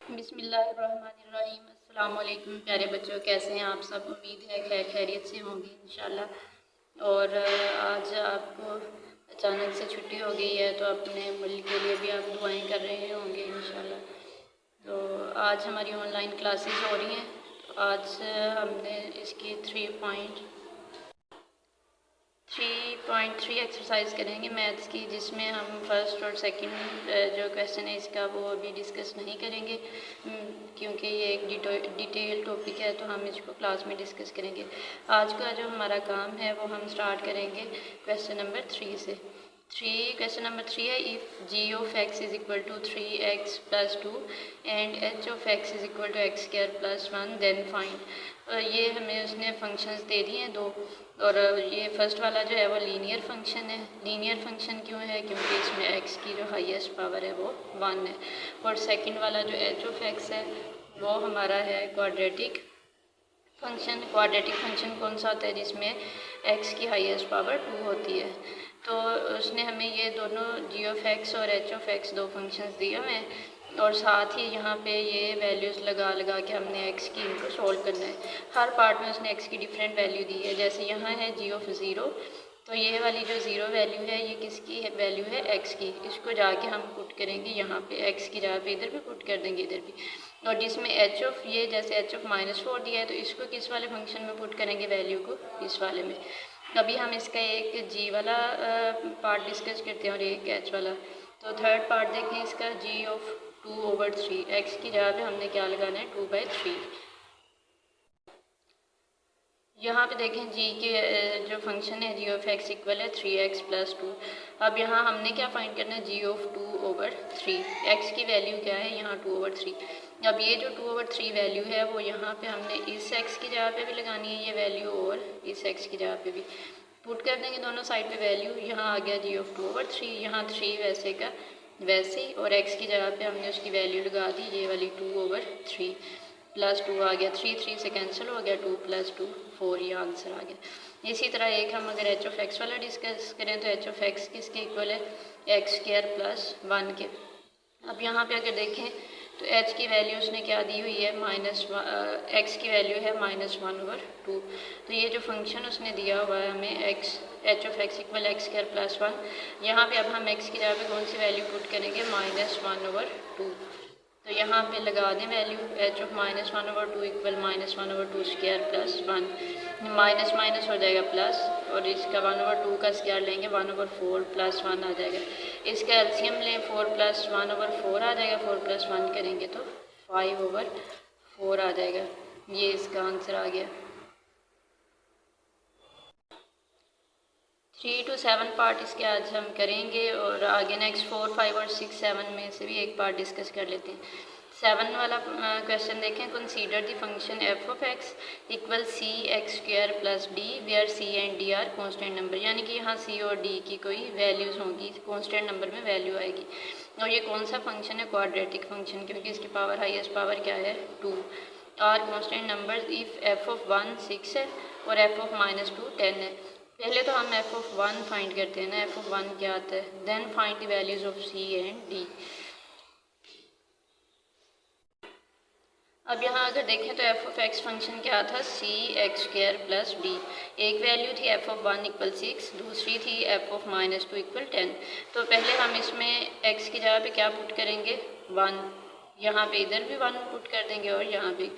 बिस्मिल्लाहिर्रहमानिर्रहीम। अस्सलाम वालेकुम प्यारे बच्चों, कैसे हैं आप सब। उम्मीद है खैर खैरियत से होंगे इंशाल्लाह। और आज आपको अचानक से छुट्टी हो गई है तो अपने मुल्क के लिए भी आप दुआएं कर रहे होंगे इंशाल्लाह। तो आज हमारी ऑनलाइन क्लासेस हो रही हैं। तो आज हमने इसकी 3.3 एक्सरसाइज करेंगे मैथ्स की, जिसमें हम फर्स्ट और सेकंड जो क्वेश्चन है इसका वो अभी डिस्कस नहीं करेंगे, क्योंकि ये एक डिटेल टॉपिक है, तो हम इसको क्लास में डिस्कस करेंगे। आज का जो हमारा काम है वो हम स्टार्ट करेंगे क्वेश्चन नंबर 3 से। क्वेश्चन नंबर 3 है, if G of X is equal to 3x + 2 and H of X is equal to x² + 1 then find. ये हमें उसने फंक्शंस दे दिए हैं दो, और ये फर्स्ट वाला जो है वो लीनियर फंक्शन है। लीनियर फंक्शन क्यों है? क्योंकि इसमें x की जो हाईएस्ट पावर है वो 1 है। और सेकंड वाला जो h ऑफ x है वो हमारा है क्वाड्रेटिक फंक्शन। क्वाड्रेटिक फंक्शन कौन सा होता है? जिसमें x की हाईएस्ट पावर 2 होती है। तो उसने हमें ये दोनों g ऑफ x और h ऑफ x दो फंक्शंस दिए हुए हैं, और साथ ही यहाँ पे ये वैल्यूज़ लगा लगा के हमने x की इनको सोल्व करना है। हर पार्ट में उसने x की डिफरेंट वैल्यू दी है। जैसे यहाँ है g ऑफ 0, तो ये वाली जो 0 वैल्यू है ये किसकी है? वैल्यू है x की। इसको जाके हम पुट करेंगे यहाँ पे, x की जगह पे इधर भी पुट कर देंगे, इधर भी। और जिसमें h ऑफ ये जैसे h ऑफ -4 दिया है, तो इसको किस वाले फंक्शन में पुट करेंगे? वैल्यू को इस वाले में। अभी हम इसका एक g वाला पार्ट डिस्कस करते हैं और एक h वाला। तो थर्ड पार्ट देखें इसका, g ऑफ 2/3, x की जगह पे हमने क्या लगाना है? 2/3। यहाँ पे देखें g के जो फंक्शन है g ऑफ x इक्वल है 3x + 2। अब यहाँ हमने क्या फाइंड करना है? g of 2/3। x की वैल्यू क्या है यहाँ? 2/3। अब ये जो 2/3 वैल्यू है वो यहाँ पे हमने इस x की जगह पे भी लगानी है ये वैल्यू, और इस x की जगह पे भी पुट कर देंगे दोनों साइड पे वैल्यू। यहाँ आ गया g ऑफ 2/3, यहाँ 3 वैसे का वैसे ही, और x की जगह पे हमने उसकी वैल्यू लगा दी ये वाली 2/3 + 2 आ गया। 3 से कैंसिल हो गया, 2 + 2 4, ये आंसर आ गया। इसी तरह एक हम अगर h ऑफ x वाला डिस्कस करें तो h ऑफ x किसके इक्वल है? x² + 1 के। अब यहाँ पे अगर देखें तो h की वैल्यू उसने क्या दी हुई है? x की वैल्यू है -1/2। तो ये जो फंक्शन उसने दिया हुआ है हमें h of x equal x² + 1, यहाँ पे अब हम x की जगह पे कौन सी वैल्यू पुट करेंगे? -1/2। तो यहाँ पे लगा दें value, h of -1/2 equal -1/2² + 1। Minus minus हो जाएगा प्लस, और इसका 1/2 का स्क्वायर लेंगे 1/4 + 1 आ जाएगा। इसका एलसीएम लें 4 + 1/4 आ जाएगा। 4 + 1 करेंगे तो 5/4 आ जाएगा। ये इसका आंसर आ गया। 3 to 7 पार्ट इसके आज हम करेंगे, और आगे नेक्स्ट 4, 5 और 6, 7 में से भी एक पार्ट डिस्कस कर लेते हैं। 7 वाला क्वेश्चन देखें, consider the function f of x equal cx² + d where c and d are constant number. यानी कि यहाँ c और d की कोई वैल्यूज़ होंगी, कॉन्स्टेंट नंबर में वैल्यू आएगी। और ये कौन सा फंक्शन है? क्वाड्रेटिक फंक्शन, क्योंकि इसकी पावर हाईएस्ट पावर क्या है? 2। Are constant number if f of 1 6 है और f ऑफ -2 10 है। पहले तो हम f ऑफ 1 फाइंड करते हैं ना, f ऑफ 1 क्या आता है? Then find the values of c and d। अब यहाँ अगर देखें तो f ऑफ x फंक्शन क्या था? cx² + d। एक वैल्यू थी f ऑफ 1 इक्वल 6, दूसरी थी f ऑफ -2 इक्वल 10। तो पहले हम इसमें x की जगह पे क्या पुट करेंगे? 1। यहाँ पे इधर भी 1 पुट कर देंगे, और यहाँ भी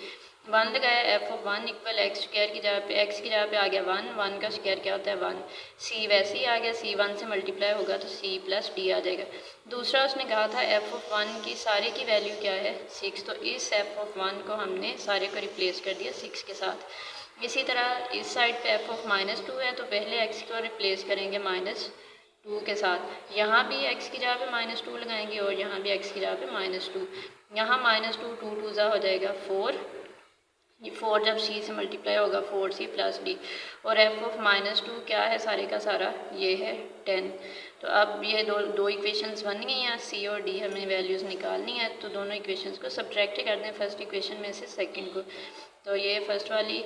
1 लगाया। f ऑफ 1 इक्वल x² की जगह पे, x की जगह पे आ गया 1, 1 का स्क्वायर क्या होता है? 1। c वैसे ही आ गया, c 1 से मल्टीप्लाई होगा तो c + d आ जाएगा। दूसरा उसने कहा था f ऑफ 1 की सारे की वैल्यू क्या है? 6। तो इस f ऑफ 1 को हमने सारे को रिप्लेस कर दिया 6 के साथ। इसी तरह इस साइड पे f ऑफ -2 है, तो पहले x को रिप्लेस करेंगे -2 के साथ। यहाँ भी x की जगह पे -2 लगाएंगे, और यहाँ भी x की जगह पे -2। यहाँ -2 2 2 ज़ा हो जाएगा 4। ये 4 जब c से मल्टीप्लाई होगा 4c + d। और f ऑफ -2 क्या है? सारे का सारा ये है 10। तो अब ये दो इक्वेशंस बन गई हैं। c और d हमें वैल्यूज़ निकालनी है, तो दोनों इक्वेशंस को सब्ट्रैक्ट कर दें फर्स्ट इक्वेशन में से सेकंड को। तो ये फर्स्ट वाली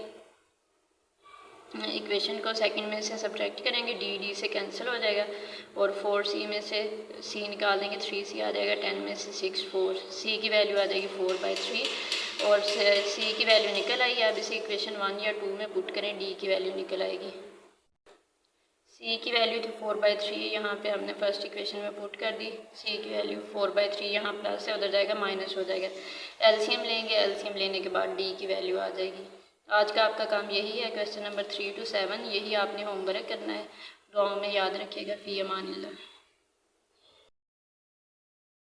इक्वेशन को सेकंड में से सब्ट्रैक्ट करेंगे, डी से कैंसिल हो जाएगा और 4c में से c निकाल देंगे, 3c आ जाएगा, 10 में से 6 4, c की वैल्यू आ जाएगी 4/3 और c की वैल्यू निकल आई। अब इसे इक्वेशन 1 या 2 में पुट करें, d की वैल्यू निकल आएगी। c की वैल्यू थी 4/3, यहाँ पे हमने फर्स्ट इक्वेशन में पुट कर दी, c की वैल्यू 4/3, यहाँ प्लस है उधर जाएगा माइनस हो जाएगा, एलसीएम लेंगे, एलसीएम लेने के बाद d की वैल्यू आ जाएगी। आज का आपका काम यही है, क्वेश्चन नंबर 3 to 7 यही आपने होमवर्क करना है। दुआओं में याद रखिएगा। फ़ी अमानिल्लाह।